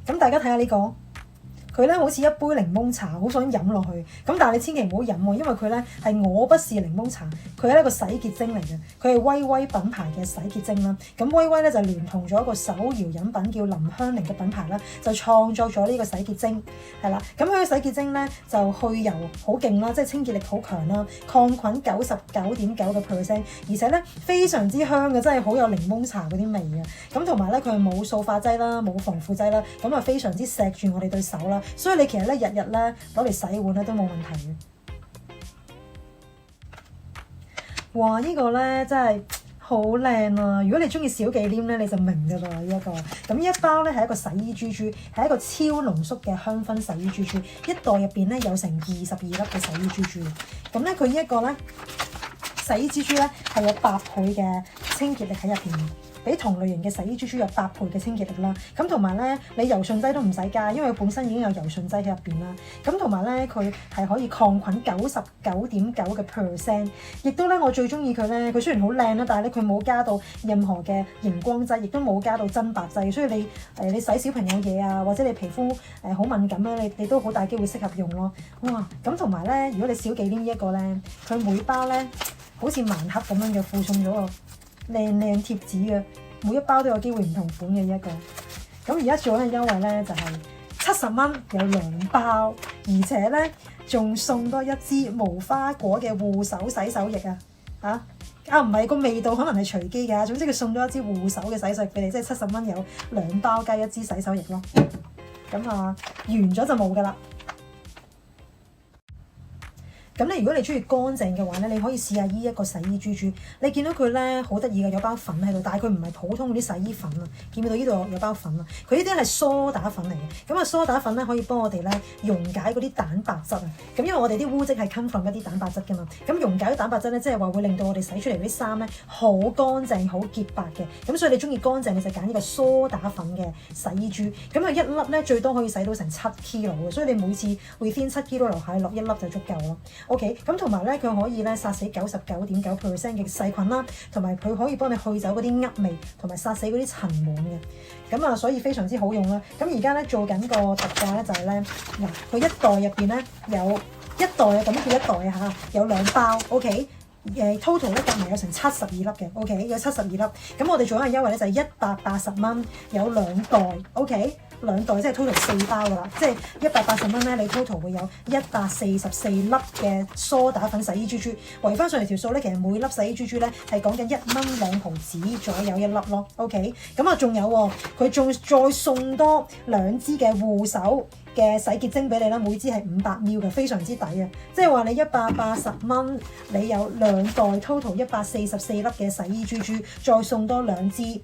咁大家睇下呢個。佢咧好似一杯檸檬茶，好想飲落去。咁但係你千祈唔好飲喎，因為佢咧係我不是檸檬茶，佢係一個洗潔精嚟嘅。佢係威威品牌嘅洗潔精啦。咁威威咧就聯同咗一個手搖飲品叫林香玲嘅品牌啦，就創作咗呢個洗潔精係啦。咁佢嘅洗潔精咧就去油好勁啦，即係清潔力好強啦，抗菌99.9%，而且咧非常之香嘅，真係好有檸檬茶嗰啲味嘅。咁同埋咧佢係冇塑化劑啦，冇防腐劑啦，咁啊非常之錫住我哋對手啦。所以你其實咧日日咧攞嚟洗碗咧都冇問題嘅。哇！呢個咧真係好靚啊！如果你中意小忌廉咧，你就明㗎啦呢一個。咁呢一包咧係一個洗衣珠珠，係一個超濃縮嘅香薰洗衣珠珠，一袋入邊咧有成22粒嘅洗衣珠珠。咁咧佢呢一個咧洗衣珠珠咧係有8倍嘅清潔力喺入邊。比同類型嘅洗衣珠珠有8倍嘅清潔力啦，咁同埋咧你柔順劑都唔使加，因為佢本身已經有柔順劑喺入邊啦。咁同埋咧佢係可以抗菌99.9%，亦都咧我最中意佢咧，佢雖然好靚啦，但係咧佢冇加到任何嘅熒光劑，亦都冇加到增白劑，所以你洗小朋友嘢啊，或者你皮膚好敏感咧，你都好大機會適合用咯。哇！咁同埋咧，如果你小忌廉呢一個咧，佢每包咧好似盲盒咁樣嘅附送咗個靚貼紙嘅，每一包都有機會唔同款嘅一個。咁而家做緊嘅優惠咧就係70蚊有2包，而且咧仲送多一支無花果嘅護手洗手液啊！唔係個味道可能係隨機㗎，總之佢送咗一支護手嘅洗手液俾你，即係70蚊有2包加一支洗手液咯。咁完咗就冇㗎啦。咁咧，如果你中意乾淨嘅話咧，你可以試下依一個洗衣珠珠。你見到佢咧好得意嘅，有包粉喺度，但係佢唔係普通嗰啲洗衣粉啊。見唔見到呢度有包粉啊？佢呢啲係梳打粉嚟嘅。咁啊，梳打粉咧可以幫我哋咧溶解嗰啲蛋白質啊。咁因為我哋啲污漬係 come from 一啲蛋白質㗎嘛。咁溶解啲蛋白質咧，即係話會令到我哋洗出嚟嗰啲衫咧好乾淨、好潔白嘅。咁所以你中意乾淨，你就揀呢個梳打粉嘅洗衣珠。咁佢一粒咧最多可以洗到成7 kilo 嘅，所以你每次 within 7 kilo 樓下落1粒就足夠咯。OK， 咁同埋咧，佢可以咧殺死99.9% 嘅細菌啦，同埋佢可以幫你去走嗰啲噏味，同埋殺死嗰啲塵蟎嘅。咁所以非常之好用啦。咁而家咧做緊個特價咧就係咧，嗱，佢一袋入邊咧有一袋啊，咁叫一袋嚇，有2包 ，OK。total 咧夾埋有成72粒嘅 ，OK， 有72粒。咁我哋做緊嘅優惠咧就係180蚊有2袋 ，OK。2袋即係 total 4包㗎啦，即係180蚊咧，你 total 會有144粒嘅梳打粉洗衣珠珠，圍翻上嚟條數咧，其實每粒洗衣珠珠咧係講緊1蚊2毫紙左右一粒咯 ，OK。咁仲有喎，佢仲再送多2支嘅護手嘅洗潔精俾你啦，每支係500ml嘅，非常之抵啊！即係話你180蚊，你有2袋 total 144粒嘅洗衣珠珠，再送多2支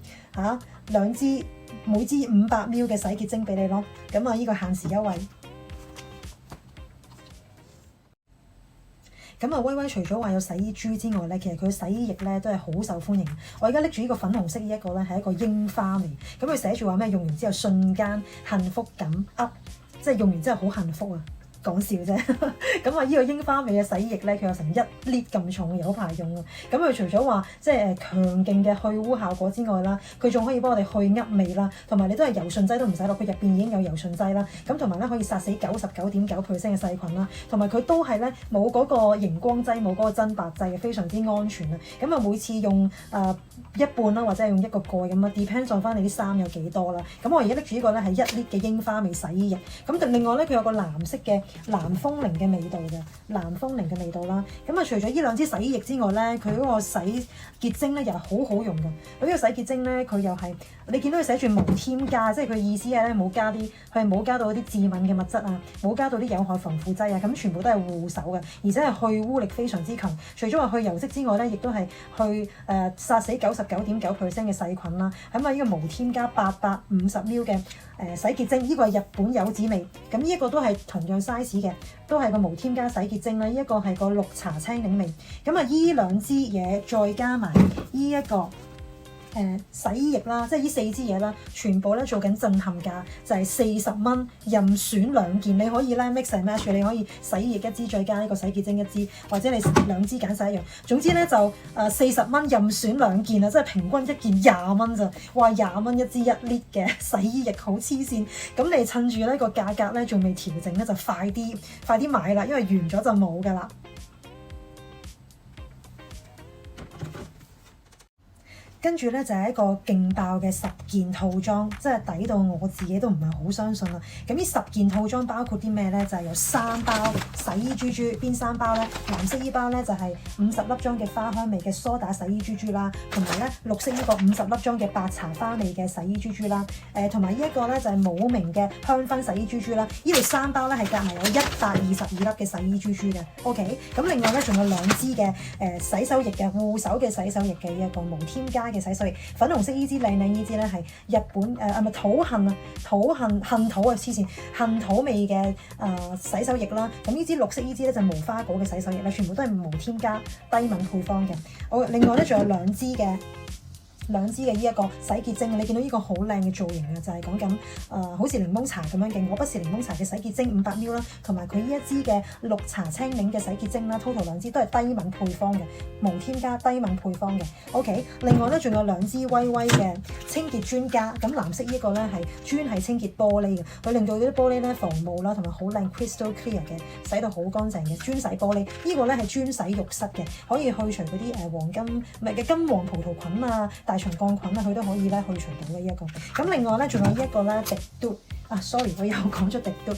2支。每支500ml嘅洗潔精俾你咯，咁呢個限時優惠。咁威威除咗話有洗衣珠之外咧，其實佢洗衣液咧都係好受歡迎。我而家拎住呢個粉紅色呢一個咧係一個櫻花味，咁佢寫住話咩？用完之後瞬間幸福感 up， 即係用完之後好幸福啊！講笑啫，咁呢個櫻花味嘅洗衣液咧，佢有成1 lit 咁重，有排用啊！咁佢除咗話即係強勁嘅去污效果之外啦，佢仲可以幫我哋去噏味啦，同埋你都係柔順劑都唔使落，佢入邊已經有柔順劑啦。咁同埋咧可以殺死99.9% 嘅細菌啦，同埋佢都係咧冇嗰個熒光劑，冇嗰個增白劑嘅，非常之安全啊！咁每次用一半啦，或者係用1個蓋咁啊 ，depends on 翻你啲衫有幾多啦。咁我而家拎住呢個咧係1 lit 嘅櫻花味洗衣液。咁另外咧佢有個藍色嘅藍風鈴嘅味道嘅，藍風鈴嘅味道啦。咁除咗呢2支洗衣液之外咧，佢嗰個洗潔精咧又係好好用嘅。佢呢個洗潔精咧，佢又係你見到佢寫住無添加，即係佢意思係咧冇加啲，佢係冇加到啲致敏嘅物質啊，冇加到啲有害防腐劑啊，咁全部都係護手嘅，而且係去污力非常之強。除咗話去油漬之外咧，亦都係去殺死99.9% 嘅細菌啦。咁呢個無添加850ml嘅洗潔精，呢個係日本柚子味。咁呢一個都係同樣 size 嘅，都係個無添加洗潔精啦。呢一個係個綠茶青檸味。咁呢2支嘢再加埋呢一個洗衣液啦，即係呢4支嘢啦，全部咧做緊震撼價，就係40蚊，任選2件，你可以咧 mix and match， 你可以洗衣液1支再加呢個洗潔精1支，或者你2支揀晒一樣。總之咧就40蚊任選2件啊，即係平均1件20蚊咋，哇20蚊1支1 lit 嘅洗衣液好黐線。咁你趁住呢個價格咧仲未調整咧，就快啲買啦，因為完咗就冇㗎啦。跟住咧就係一個勁爆嘅10件套裝，即係抵到我自己都唔係好相信啦。咁呢10件套裝包括啲咩咧？就係有3包洗衣珠珠，邊3包咧？藍色依包咧就係50粒裝嘅花香味嘅梳打洗衣珠珠啦，同埋咧綠色呢個50粒裝嘅白茶花味嘅洗衣珠珠啦。同埋呢一個咧就係冇名嘅香薰洗衣珠珠啦。呢度3包咧係夾埋有122粒嘅洗衣珠珠嘅。OK， 咁另外咧仲有2支嘅洗手液嘅護手嘅洗手液嘅一個無添加嘅洗手液，粉紅色呢支靚靚呢支咧係日本咪土杏啊，杏土啊黐線，杏土味嘅洗手液啦。咁呢支綠色呢支咧就係無花果嘅洗手液咧，全部都係無添加低敏配方嘅。另外咧仲有2支嘅呢一個洗潔精，你見到呢個好靚嘅造型啊，就係講緊好似檸檬茶咁樣嘅，我不是檸檬茶嘅洗潔精500ml啦，同埋佢呢一支嘅綠茶青檸嘅洗潔精啦 ，total 2支都係低敏配方嘅，無添加低敏配方嘅。OK， 另外咧仲有2支威威嘅清潔專家，咁藍色呢一個咧係專係清潔玻璃嘅，佢令到啲玻璃咧防霧啦，同埋好靚 crystal clear 嘅，洗到好乾淨嘅，專洗玻璃。呢個咧係專洗浴室嘅，可以去除嗰啲黃金嘅金黃葡萄菌啊、大腸桿菌啊，佢都可以咧去除到嘅一個。咁另外咧仲有呢一個咧滴嘟sorry 我又講咗滴嘟，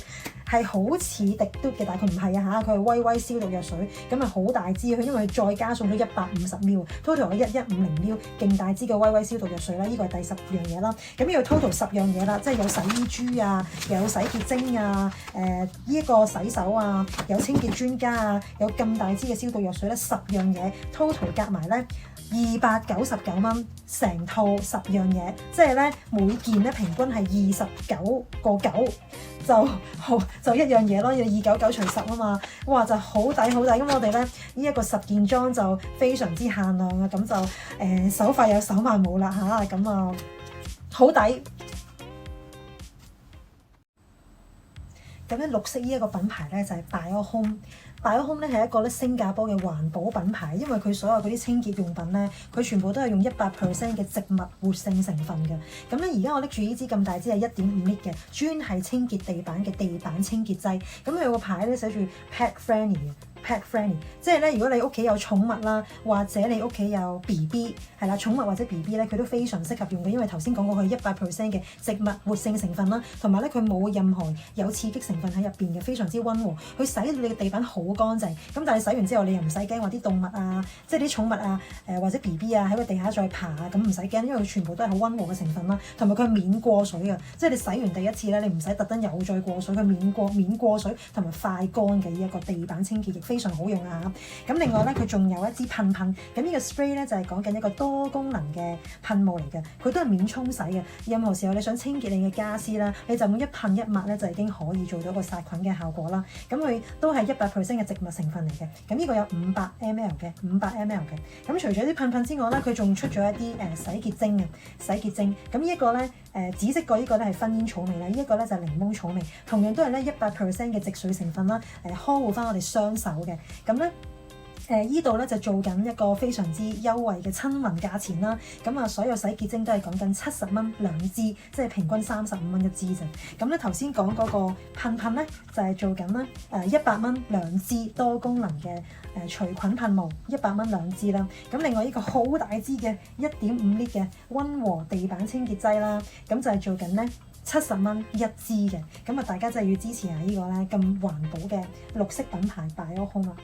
係好似滴嘟嘅，但係佢唔係啊嚇，佢係威威消毒藥水，咁啊好大支，佢因為再加送咗150ml，total 有1150ml，勁大支嘅威威消毒藥水啦，呢個係第10樣嘢啦。咁呢個 total 10樣嘢啦，即係有洗衣珠啊，有洗潔精啊，呢一個洗手啊，有清潔專家啊，有咁大支嘅消毒藥水咧，10樣嘢 total 夾埋咧299蚊，成套10樣嘢，即係咧每件咧平均係29.9，就一樣嘢咯，要299除10啊嘛，哇就好抵好抵。咁我哋咧呢一個10件裝就非常之限量啊，咁就手快有手慢冇啦嚇，咁啊好抵。咁咧綠色呢一個品牌咧就係 Bio Home 咧係一個咧新加坡嘅環保品牌，因為佢所有嗰啲清潔用品咧，佢全部都係用100% 嘅植物活性成分嘅。咁咧而家我拎住呢支咁大支係1.5 lit 嘅，專係清潔地板嘅地板清潔劑。咁佢有個牌咧寫住 Pet Friendly 嘅。Pet friendly， 即係咧，如果你屋企有寵物啦，或者你屋企有 BB， 係啦，寵物或者 BB 咧，佢都非常適合用嘅，因為頭先講過佢100%嘅植物活性成分啦，同埋咧佢冇任何有刺激成分喺入邊嘅，非常之溫和，佢洗到你嘅地板好乾淨。咁但係洗完之後，你又唔使驚話啲動物啊，即係啲寵物啊，或者 BB 啊喺個地下再爬啊，咁唔使驚，因為佢全部都係好溫和嘅成分啦，同埋佢係免過水嘅，即係你洗完第一次咧，你唔使特登又再過水，佢免過水同埋快乾嘅呢一個地板清潔液。非常好用啊！咁另外咧，佢仲有一支噴，咁呢個 spray 咧就係講緊一個多功能嘅噴霧嚟嘅，佢都係免沖洗嘅。任何時候你想清潔你嘅家私啦，你就咁一噴一抹咧，就已經可以做到個殺菌嘅效果啦。咁佢都係100% 嘅植物成分嚟嘅。咁呢個有500ml 嘅，500ml 嘅。咁除咗啲噴之外咧，佢仲出咗一啲洗潔精嘅洗潔精。咁呢一個咧紫色個呢個咧係薰煙草味啦，呢一個咧就係檸檬草味，同樣都係咧100% 嘅植水成分啦，呵護翻我哋雙手嘅。咁咧，依度咧就做緊一個非常之優惠嘅親民價錢啦。咁啊，所有洗潔精都係講緊70蚊2支，即係平均35蚊1支啫。咁咧頭先講嗰個噴咧就係做緊啦，100蚊2支多功能嘅除菌噴霧，100蚊2支啦。咁另外呢個好大支嘅1.5 lit 嘅溫和地板清潔劑啦，咁就係做緊咧70蚊1支嘅。咁啊，大家真係要支持下呢個咧咁環保嘅綠色品牌 Bio Home啦。